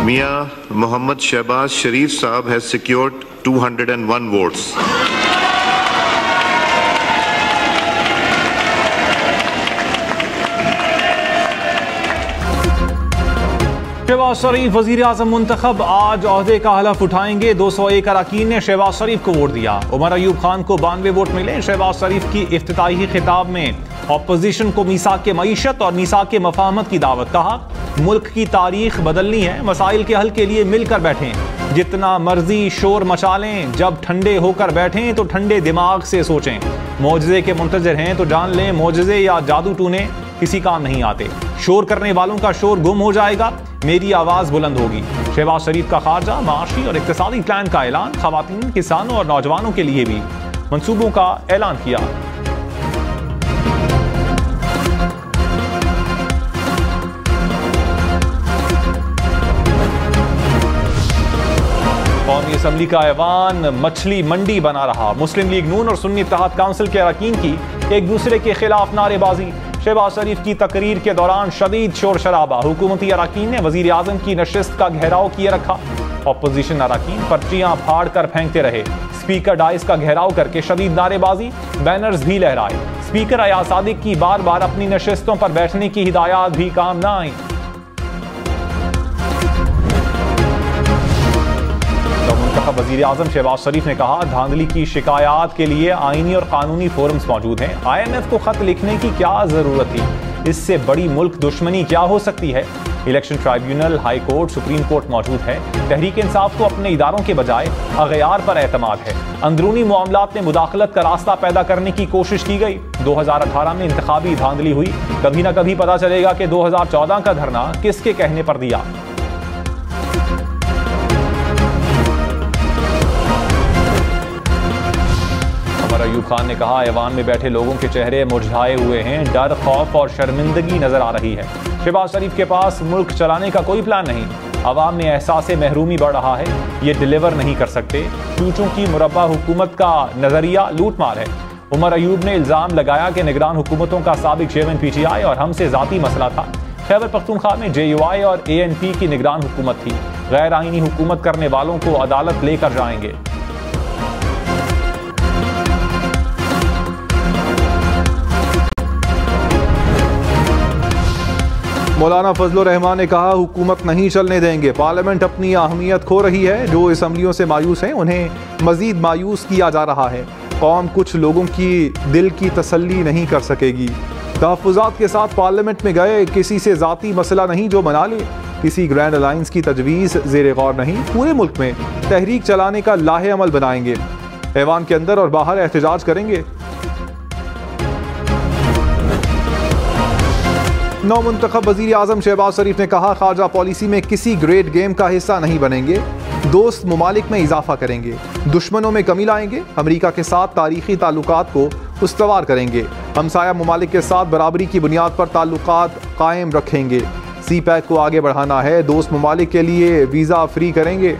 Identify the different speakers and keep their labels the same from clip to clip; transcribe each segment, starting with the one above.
Speaker 1: Mia Mohammad Shehbaz Sharif Saab has secured 201 votes.
Speaker 2: Shahbaz शरीफ वजीर आजम मुंतखब आज ओहदे का हलफ उठाएंगे। 201 अरकान ने शहबाज शरीफ को वोट दिया। उमर अयूब खान को 92 वोट मिले। शहबाज शरीफ की इफ्तिताही खिताब में अपोजिशन को मीसाक के मईशत और मीसाक के मफाहमत की दावत। कहा, मुल्क की तारीख बदलनी है, मसाइल के हल के लिए मिलकर बैठें। जितना मर्जी शोर मचा लें, जब ठंडे होकर बैठें तो ठंडे दिमाग से सोचें। मोजज़े के मुंतज़िर हैं तो जान लें, मोजज़े या जादू टूने किसी काम नहीं आते। शोर करने वालों का शोर गुम हो जाएगा, मेरी आवाज बुलंद होगी। शहबाज शरीफ का खारजा, माशी और इक्तिसादी प्लान का ऐलान। खवातीन, किसानों और नौजवानों के लिए भी मंसूबों का ऐलान किया। कौमी असम्बली का ऐवान मछली मंडी बना रहा। मुस्लिम लीग नून और सुन्नी इत्तेहाद काउंसिल के अरकान की एक दूसरे के खिलाफ नारेबाजी। शहबाज शरीफ की तकरीर के दौरान शदीद शोर शराबा। हुकूमती अरकान ने वजीर आजम की नशिस्त का घेराव किए रखा। अपोजिशन अरकान पर्चियां फाड़ कर फेंकते रहे। स्पीकर डाइस का घेराव करके शदीद नारेबाजी, बैनर्स भी लहराए। स्पीकर अयाज सादिक की बार बार अपनी नशिस्तों पर बैठने की हिदायत भी काम न आई। वजीर आजम शहबाज शरीफ ने कहा, धांधली की शिकायत के लिए आईनी और कानूनी फोरम्स मौजूद हैं। IMF को खत लिखने की क्या जरूरत थी? इससे बड़ी मुल्क दुश्मनी क्या हो सकती है? Election tribunal, high court, supreme court मौजूद है। तहरीक इंसाफ को अपने इदारों के बजाय अगयार पर एतमाद है। अंदरूनी मामलात में मुदाखलत का रास्ता पैदा करने की कोशिश की गई। 2018 में इंतखाबी धांधली हुई। कभी ना कभी पता चलेगा कि 2014 का धरना किसके कहने पर दिया। अयूब खान ने कहा, ऐवान में बैठे लोगों के चेहरे मुरझाए हुए हैं, डर, खौफ और शर्मिंदगी नजर आ रही है। शहबाज शरीफ के पास मुल्क चलाने का कोई प्लान नहीं। अवाम में एहसास महरूमी बढ़ रहा है, ये डिलीवर नहीं कर सकते। चूचों की मुरब्बा हुकूमत का नजरिया लूट मार है। उमर अयूब ने इल्जाम लगाया कि निगरान हुकूमतों का साबिक चेयरमैन PTI और हमसे जाती मसला था। खैबर पख्तूनख्वा में JUI और ANP की निगरान हुकूमत थी। गैर आईनी हुकूमत करने वालों को अदालत लेकर जाएंगे। मौलाना फजलुर रहमान ने कहा, हुकूमत नहीं चलने देंगे। पार्लियामेंट अपनी अहमियत खो रही है। जो असम्बलियों से मायूस हैं उन्हें मजीद मायूस किया जा रहा है। कौम कुछ लोगों की दिल की तसल्ली नहीं कर सकेगी। तहफ़्फ़ुज़ात के साथ पार्लियामेंट में गए, किसी से ज़ाती मसला नहीं जो मना ले। किसी ग्रैंड अलायंस की तजवीज़ ज़ेरे गौर नहीं। पूरे मुल्क में तहरीक चलाने का लाहे अमल बनाएंगे। ऐवान के अंदर और बाहर एहतजाज करेंगे। नौ मुंतखब वजीर आजम शहबाज शरीफ ने कहा, खारजा पॉलिसी में किसी ग्रेट गेम का हिस्सा नहीं बनेंगे। दोस्त ममालिक में इजाफा करेंगे, दुश्मनों में कमी लाएंगे। अमरीका के साथ तारीखी ताल्लुकात को उस्तवार करेंगे। हमसाया ममालिक के साथ बराबरी की बुनियाद पर ताल्लुकात कायम रखेंगे। CPEC को आगे बढ़ाना है। दोस्त ममालिक के लिए वीज़ा फ्री करेंगे।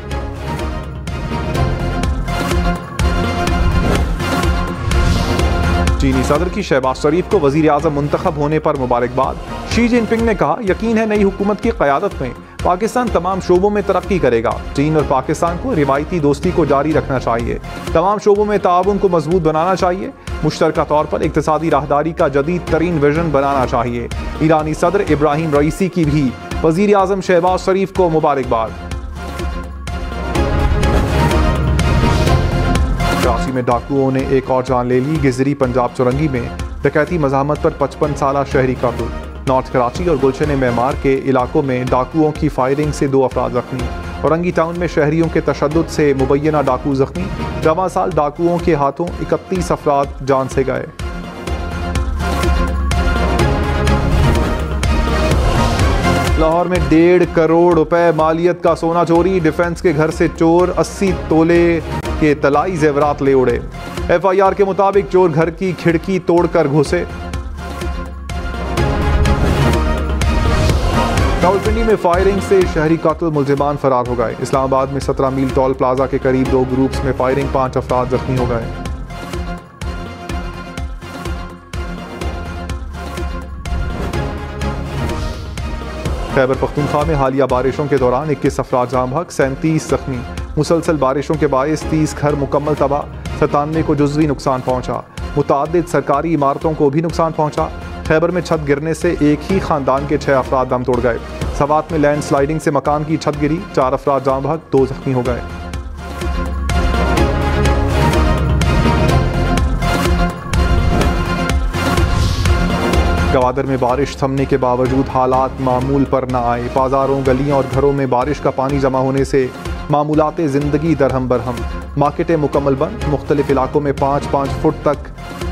Speaker 2: चीनी सदर की शहबाज शरीफ को वजीर आजम मुंतखब होने पर मुबारकबाद। शी जिनपिंग ने कहा, यकीन है नई हुकूमत की क़यादत में पाकिस्तान तमाम शोबों में तरक्की करेगा। चीन और पाकिस्तान को रिवायती दोस्ती को जारी रखना चाहिए। तमाम शोबों में ताउन को मजबूत बनाना चाहिए। मुश्तरका तौर पर इक़्तिसादी राहदारी का जदीद तरीन विजन बनाना चाहिए। ईरानी सदर इब्राहिम रईसी की भी वजीर आजम शहबाज शरीफ को मुबारकबाद। कराची में डाकुओं ने एक और जान ले ली। गिजरी पंजाब चौरंगी में डकैती मज़ाहमत पर 55 साला शहरी कत्ल। नॉर्थ कराची और गुलशन मेमार के इलाकों में डाकुओं की फायरिंग से 2 अफराद जख्मी। औरंगी टाउन में शहरियों के तशद्दुद से मुबैना डाकू जख्मी। रवां साल डाकुओं के हाथों 31 अफराद जान से गए। लाहौर में 1.5 करोड़ रुपए मालियत का सोना चोरी। डिफेंस के घर से चोर 80 तोले के तलाई जेवरात ले उड़े। FIR के मुताबिक चोर घर की खिड़की तोड़कर घुसे। रावलपिंडी में फायरिंग से शहरी कातिल मुल्जिमान फरार हो गए। इस्लामाबाद में 17 मील टोल प्लाजा के करीब 2 ग्रुप्स में फायरिंग, 5 अफराद जख्मी हो गए।
Speaker 3: खैबर पख्तूनख्वा में हालिया बारिशों के दौरान 21 अफराद जाम हक, 37 जख्मी। मुसलसल बारिशों के बायस 30 घर मुकम्मल तबाह, 97 को जुज़वी नुकसान पहुँचा। मुतअद्दिद सरकारी इमारतों को भी नुकसान पहुँचा। खैबर में छत गिरने से एक ही खानदान के 6 अफराद दम तोड़ गए। सवात में लैंड स्लाइडिंग से मकान की छत गिरी, 4 अफराद जाम बहक, 2 जख्मी हो गए। गवादर में बारिश थमने के बावजूद हालात मामूल पर न आए। बाजारों, गलियों और घरों में बारिश का पानी जमा होने से मामूलात ज़िंदगी दरहम बरहम। मार्केटें मुकम्मल बंद, मुख्तलिफ इलाकों में 5-5 फुट तक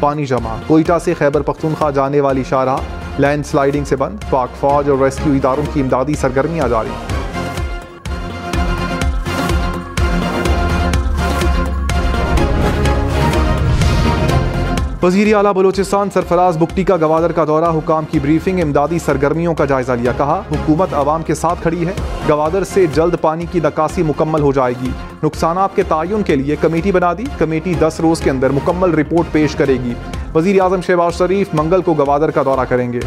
Speaker 3: पानी जमा। कोयटा से खैबर पख्तूनख्वा जाने वाली शाहराह लैंड स्लाइडिंग से बंद। पाक फौज और रेस्क्यू इदारों की इमदादी सरगर्मियाँ जारी। वज़ीर आला बलोचिस्तान सरफराज बुगटी का गवादर का दौरा, हुकाम की ब्रीफिंग, इमदादी सरगर्मियों का जायजा लिया। कहा हुकूमत आवाम के साथ खड़ी है, गवादर से जल्द पानी की निकासी मुकम्मल हो जाएगी। नुकसानात के तायुन के लिए कमेटी बना दी, कमेटी 10 रोज के अंदर मुकम्मल रिपोर्ट पेश करेगी। वज़ीर आज़म शहबाज शरीफ मंगल को गवादर का दौरा करेंगे।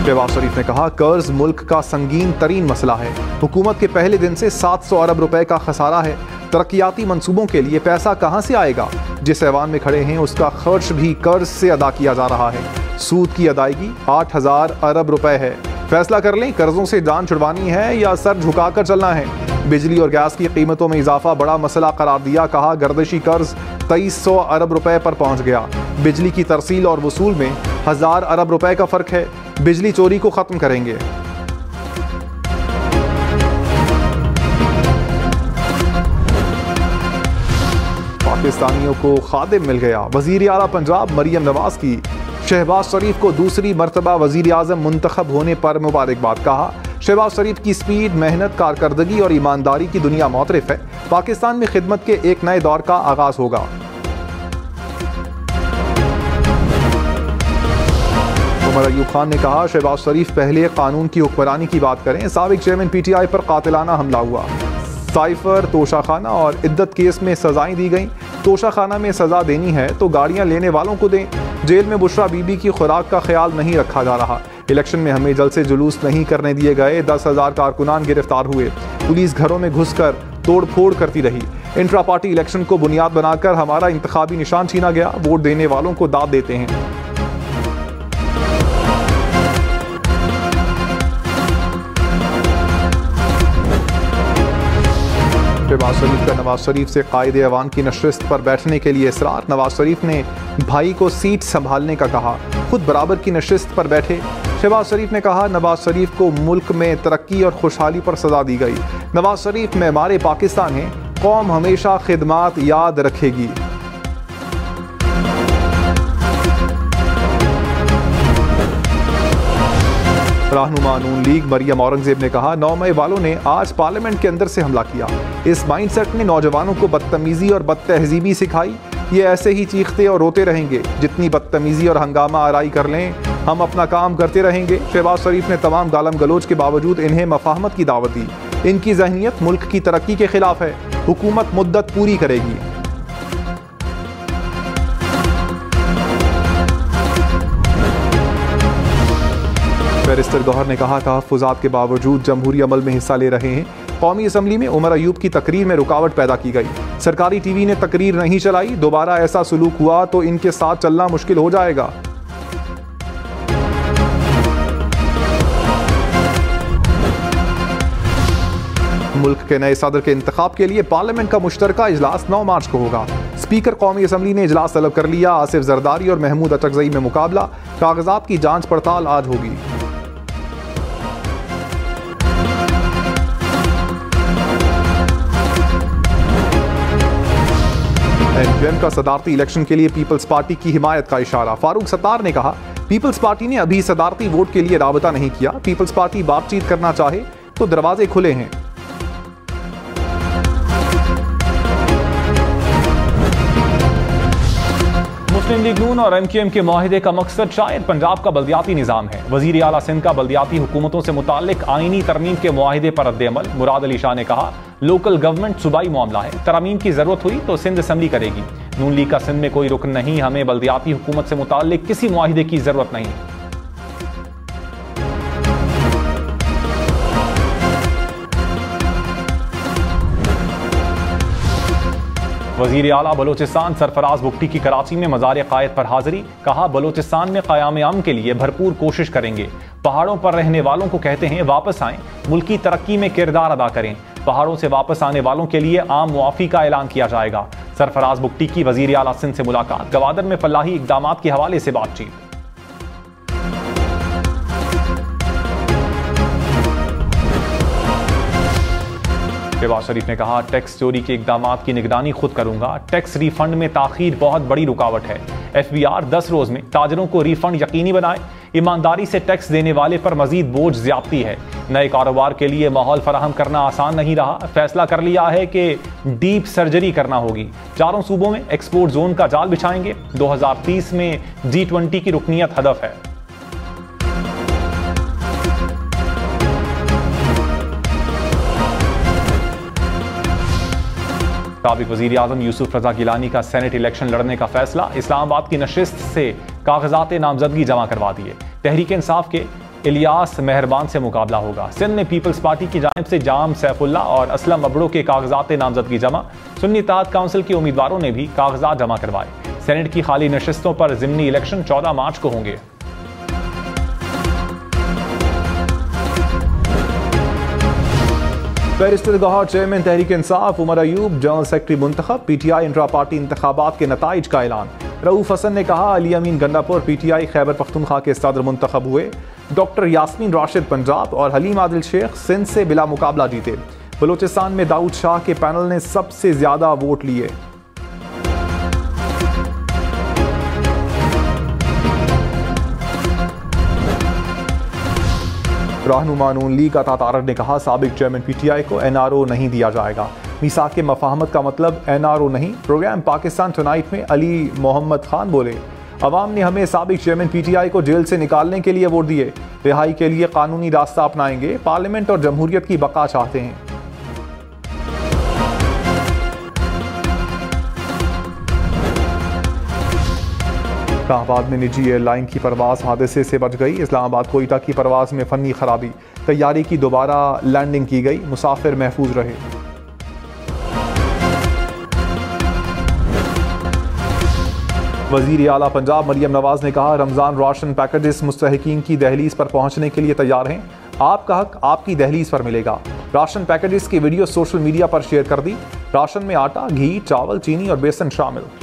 Speaker 3: शहबाज शरीफ ने कहा कर्ज मुल्क का संगीन तरीन मसला है। हुकूमत के पहले दिन से 700 अरब रुपए का खसारा है। तरक्याती मंसूबों के लिए पैसा कहां से आएगा? जिस ऐवान में खड़े हैं उसका खर्च भी कर्ज से अदा किया जा रहा है। सूद की अदायगी 8000 अरब रुपए है। फैसला कर लें, कर्जों से जान छुड़वानी है या सर झुकाकर चलना है। बिजली और गैस की कीमतों में इजाफा बड़ा मसला करार दिया। कहा गर्दिशी कर्ज 2300 अरब रुपए पर पहुंच गया। बिजली की तरसील और वसूल में 1000 अरब रुपए का फर्क है। बिजली चोरी को खत्म करेंगे। पाकिस्तानियों को खादिम मिल गया। वजीर आला पंजाब मरियम नवाज की शहबाज शरीफ को दूसरी मरतबा वजीर आज़म मुंतखब होने पर मुबारकबाद। कहा शहबाज शरीफ की स्पीड, मेहनत, कारकर्दगी और ईमानदारी की दुनिया मोतरफ है। पाकिस्तान में खिदमत के एक नए दौर का आगाज होगा। उमर अयूब खान ने कहा शहबाज शरीफ पहले कानून की हुक्मरानी की बात करें। साबिक चेयरमैन PTI पर कातिलाना हमला हुआ। साइफर, तोशाखाना और इद्दत केस में सजाएं दी गईं। तोशाखाना में सजा देनी है तो गाड़ियां लेने वालों को दें। जेल में बुशरा बीबी की खुराक का ख्याल नहीं रखा जा रहा। इलेक्शन में हमें जलसे जुलूस नहीं करने दिए गए। 10,000 कारकुनान गिरफ्तार हुए। पुलिस घरों में घुसकर तोड़ फोड़ करती रही। इंट्रा पार्टी इलेक्शन को बुनियाद बनाकर हमारा इंतखाबी निशान छीना गया। वोट देने वालों को दाद देते हैं। शहबाज शरीफ का नवाज शरीफ से कायदे अवान की नशस्त पर बैठने के लिए इसरार। नवाज शरीफ ने भाई को सीट संभालने का कहा, खुद बराबर की नशस्त पर बैठे। शहबाज शरीफ ने कहा नवाज शरीफ को मुल्क में तरक्की और खुशहाली पर सजा दी गई। नवाज शरीफ मेमारे पाकिस्तान हैं, कौम हमेशा खिदमात याद रखेगी। रहनुमा नून लीग मरियम औरंगजेब ने कहा 9 मई वालों ने आज पार्लियामेंट के अंदर से हमला किया। इस माइंडसेट ने नौजवानों को बदतमीजी और बदतहजीबी सिखाई। ये ऐसे ही चीखते और रोते रहेंगे। जितनी बदतमीजी और हंगामा आराई कर लें, हम अपना काम करते रहेंगे। शहबाज शरीफ ने तमाम गालम गलोच के बावजूद इन्हें मफाहमत की दावत दी। इनकी जहनीत मुल्क की तरक्की के खिलाफ है। हुकूमत मुद्दत पूरी करेगी। बैरिस्टर गौहर ने कहा तहफ़्फ़ुज़ात के बावजूद जमहूरी अमल में हिस्सा ले रहे हैं। कौमी असम्बली में उमर अयूब की तकरीर में रुकावट पैदा की गई। सरकारी टीवी ने तकरीर नहीं चलाई। दोबारा ऐसा सुलूक हुआ तो इनके साथ चलना मुश्किल हो जाएगा। मुल्क के नए सदर के इंतखाब के लिए पार्लियामेंट का मुश्तरका इजलास 9 मार्च को होगा। स्पीकर कौमी असम्बली ने इजलास तलब कर लिया। आसिफ जरदारी और महमूद अचकजई में मुकाबला। कागजात की जांच पड़ताल आज होगी। एनपीएम का सदारती इलेक्शन के लिए पीपल्स पार्टी की हिमायत का इशारा। फारूक सत्तार ने कहा पीपल्स पार्टी ने अभी सदारती वोट के लिए राबता नहीं किया। पीपल्स पार्टी बातचीत करना चाहे तो दरवाजे खुले हैं।
Speaker 2: मुस्लिम लीग नून और MQM के मुआहिदे का मकसद शायद पंजाब का बल्दियाती निज़ाम है। वज़ीर आला सिंध का बल्दियाती हुकूमतों से मुताल्लिक आईनी तरमीम के मुआहिदे पर रद्द-ए-अमल। मुराद अली शाह ने कहा लोकल गवर्नमेंट सूबाई मामला है, तरमीम की जरूरत हुई तो सिंध असम्बली करेगी। नून लीग का सिंध में कोई रुकन नहीं, हमें बल्दियाती हुकूमत से मुताल्लिक किसी मुआहिदे की जरूरत नहीं। वजीर आला बलोचिस्तान सरफराज बुगटी की कराची में मज़ार क़ायद पर हाजिरी। कहा, बलोचिस्तान में क़याम अमन के लिए भरपूर कोशिश करेंगे। पहाड़ों पर रहने वालों को कहते हैं वापस आएं, मुल्क की तरक्की में किरदार अदा करें। पहाड़ों से वापस आने वालों के लिए आम मुआफ़ी का ऐलान किया जाएगा। सरफराज बुगटी की वजीर आला सिंध से मुलाकात। गवादर में फलाही इक़दाम के हवाले से बातचीत। शहबाज शरीफ ने कहा, टैक्स चोरी के इक़दामात की निगरानी खुद करूंगा। टैक्स रिफंड में ताखीर बहुत बड़ी रुकावट है। FBR 10 रोज में ताजरों को रिफंड यकीनी बनाए। ईमानदारी से टैक्स देने वाले पर मजीद बोझ ज्यादती है। नए कारोबार के लिए माहौल फराहम करना आसान नहीं रहा। फैसला कर लिया है कि डीप सर्जरी करना होगी। 4 सूबों में एक्सपोर्ट जोन का जाल बिछाएंगे। 2030 में G20 की रुकनीयत हदफ है। साबिक वज़ीर आज़म यूसुफ रज़ा गिलानी का सेनेट इलेक्शन लड़ने का फैसला। इस्लामाबाद की नशिस्त से कागजात नामजदगी जमा करवा दिए। तहरीक इंसाफ के इलियास मेहरबान से मुकाबला होगा। सिंध में पीपल्स पार्टी की जानिब से जाम सैफुल्ला और असलम अबड़ो के कागजात नामजदगी जमा। सुन्नी इत्तेहाद काउंसिल के उम्मीदवारों ने भी कागजात जमा करवाए। सेनेट की खाली नशिस्तों पर ज़िमनी इलेक्शन 14 मार्च को होंगे।
Speaker 3: Barrister Gohar chairman Tehreek Insaf Omar Ayub general secretary मुंतखब। PTI इंट्रा पार्टी इंतखाबात के नताइज का ऐलान। रऊफ हसन ने कहा, अली अमीन गंडापुर PTI खैबर पख्तूनख्वा के सदर मुंतखब हुए। डॉक्टर यास्मीन राशिद पंजाब और हलीम आदिल शेख सिंध से बिला मुकाबला जीते। बलोचिस्तान में दाऊद शाह के पैनल ने सबसे ज्यादा वोट लिए। रहनुमा नून लीग अता तारर ने कहा, साबिक चेयरमैन PTI को NRO नहीं दिया जाएगा। मीसाक के मफाहमत का मतलब NRO नहीं। प्रोग्राम पाकिस्तान टुनाइट में अली मोहम्मद खान बोले, अवाम ने हमें साबिक चेयरमैन PTI को जेल से निकालने के लिए वोट दिए। रिहाई के लिए कानूनी रास्ता अपनाएंगे। पार्लियामेंट और जमहूरियत की बका चाहते हैं। इस्लामाबाद में निजी एयरलाइन की परवाज हादसे से बच गई। इस्लामाबाद कोयटा की परवाज में फनी खराबी। तैयारी की दोबारा लैंडिंग की गई। मुसाफिर महफूज रहे। वजीर आला पंजाब मरियम नवाज ने कहा, रमजान राशन पैकेजेस मुस्तहिकीन की दहलीज पर पहुंचने के लिए तैयार हैं। आपका हक आपकी दहलीज पर मिलेगा। राशन पैकेजेस की वीडियो सोशल मीडिया पर शेयर कर दी। राशन में आटा, घी, चावल, चीनी और बेसन शामिल।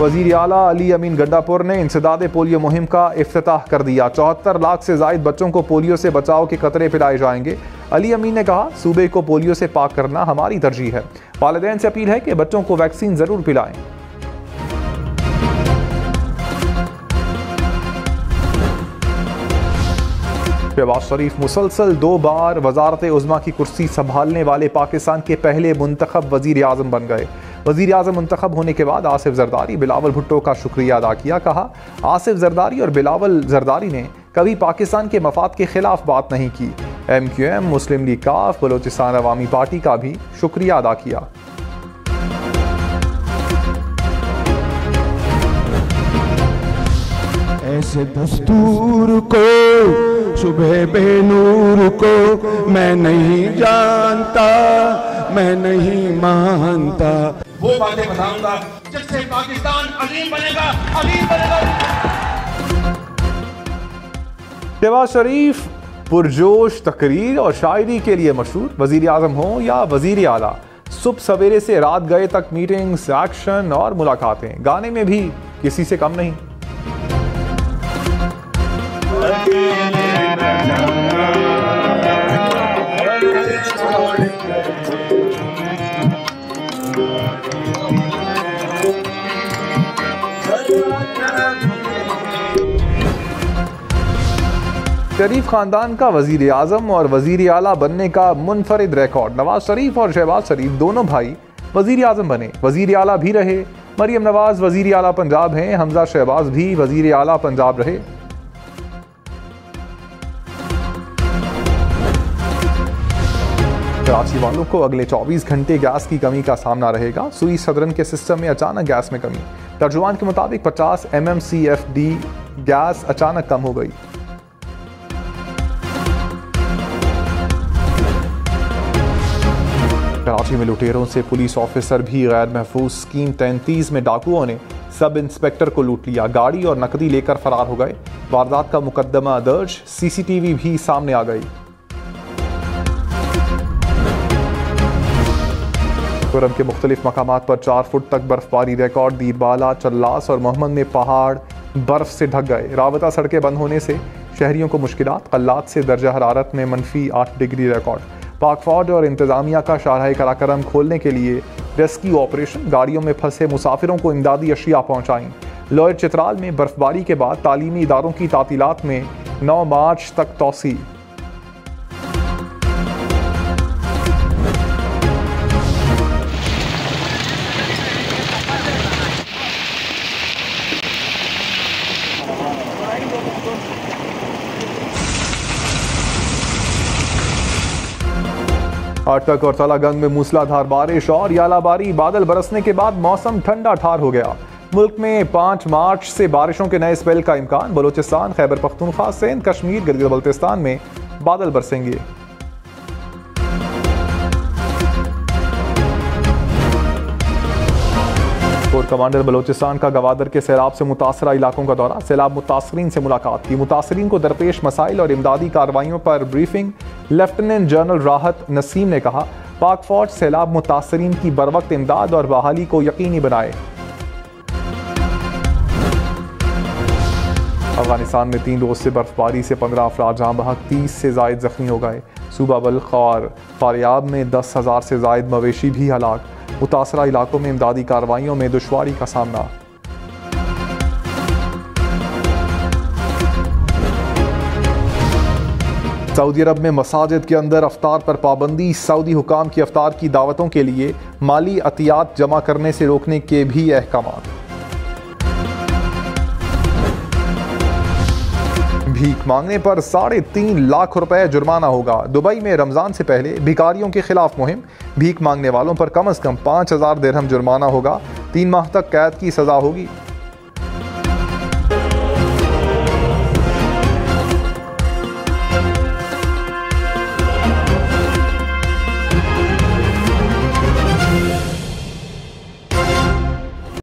Speaker 3: वज़ीर आला अली अमीन गंडापुर ने इंसदाद पोलियो मुहिम का इफ्तिताह कर दिया। 74 लाख से जायद बच्चों को पोलियो से बचाव के कतरे पिलाए जाएंगे। अली अमीन ने कहा, सूबे को पोलियो से पाक करना हमारी तरजीह है। वालिदैन से अपील है कि बच्चों को वैक्सीन जरूर पिलाएं। शहबाज शरीफ मुसलसल 2 बार वजारत उज़्मा की कुर्सी संभालने वाले पाकिस्तान के पहले मुंतखब वज़ीर आज़म बन गए। वज़ीर आज़म मुंतखब होने के बाद आसिफ जरदारी बिलावल भुट्टो का शुक्रिया अदा किया। कहा, आसिफ जरदारी और बिलावल जरदारी ने कभी पाकिस्तान के मफाद के खिलाफ बात नहीं की। MQM, मुस्लिम लीग काफ, बलोचिस्तान अवामी पार्टी का भी शुक्रिया अदा किया।
Speaker 4: ऐसे दस्तूर को, सुबह बेनूर को मैं नहीं जानता, मैं नहीं मानता। वो बातें बताऊंगा जिससे पाकिस्तान अजीम बनेगा, अजीम बनेगा।
Speaker 3: शहबाज शरीफ पुरजोश तकरीर और शायरी के लिए मशहूर। वजीर आजम हो या वजीर आला, सुबह सवेरे से रात गए तक मीटिंग्स, एक्शन और मुलाकातें। गाने में भी किसी से कम नहीं। शरीफ खानदान का वजीर आजम और वजीर आला बनने का मुनफरिद रिकॉर्ड। नवाज शरीफ और शहबाज शरीफ दोनों भाई वजीर आजम बने, वजीर आला भी रहे। मरियम नवाज वजीर आला पंजाब हैं, हमजा शहबाज भी वजीर आला पंजाब रहे। कराची वालों को अगले 24 घंटे गैस की कमी का सामना रहेगा। सुई सदरन के सिस्टम में अचानक गैस में कमी। तर्जुमान के मुताबिक 50 MMCFD गैस अचानक कम हो गई। कराची में लुटेरों से पुलिस ऑफिसर भी गैर महफूज। स्कीम 33 में डाकुओं ने सब इंस्पेक्टर को लूट लिया, गाड़ी और नकदी लेकर फरार हो गए। वारदात का मुकदमा दर्ज, CCTV भी सामने आ गई। खुर्रम के मुख्तलिफ मकामात पर 4 फुट तक बर्फबारी रिकॉर्ड। दीरबाला, चल्लास और मोहम्मद में पहाड़ बर्फ से ढक गए। राबता सड़कें बंद होने से शहरियों को मुश्किलात। कल्लात से दर्जा हरारत में -8 डिग्री रिकॉर्ड। पाक फौज और इंतजामिया का शाहराह कराकरम खोलने के लिए रेस्क्यू ऑपरेशन। गाड़ियों में फंसे मुसाफिरों को इमदादी अशिया पहुंचाई। लोयर चित्राल में बर्फबारी के बाद तालीमी इदारों की तातीलात में 9 मार्च तक तौसी। अटक और तलागंग में मूसलाधार बारिश और यालाबारी। बादल बरसने के बाद मौसम ठंडा ठार हो गया। मुल्क में 5 मार्च से बारिशों के नए स्पेल का इम्कान। बलोचिस्तान, खैबर पख्तूनख्वा, सिंध, कश्मीर, गिलगित बल्तिस्तान में बादल बरसेंगे। कोर कमांडर बलोचिस्तान का गवादर के सैलाब से मुतासरा इलाकों का दौरा। सैलाब मुतासरीन से मुलाकात की। मुतासरीन को दरपेश मसाइल और इमदादी कार्रवाइयों पर ब्रीफिंग। लेफ्टिनेंट जनरल राहत नसीम ने कहा, पाक फौज सैलाब मुतासरीन की बरवक्त इमदाद और बहाली को यकीनी बनाए। अफगानिस्तान में 3 रोज से बर्फबारी से 15 अफराद जहां बहक, 30 से जायद जख्मी हो गए। सूबा बल्ख और फारियाब में 10,000 से जायद मवेशी भी हलाक। मुतासरा इलाकों में इमदादी कार्रवाइयों में दुश्वारी का सामना। सऊदी अरब में मसाजिद के अंदर अफ्तार पर पाबंदी। सऊदी हुकाम की अफ्तार की दावतों के लिए माली अतियात जमा करने से रोकने के भी अहकामात। भीख मांगने पर 3.5 लाख रुपए जुर्माना होगा। दुबई में रमजान से पहले भिखारियों के खिलाफ मुहिम। भीख मांगने वालों पर कम से कम 5,000 दिरहम जुर्माना होगा। 3 माह तक कैद की सजा होगी।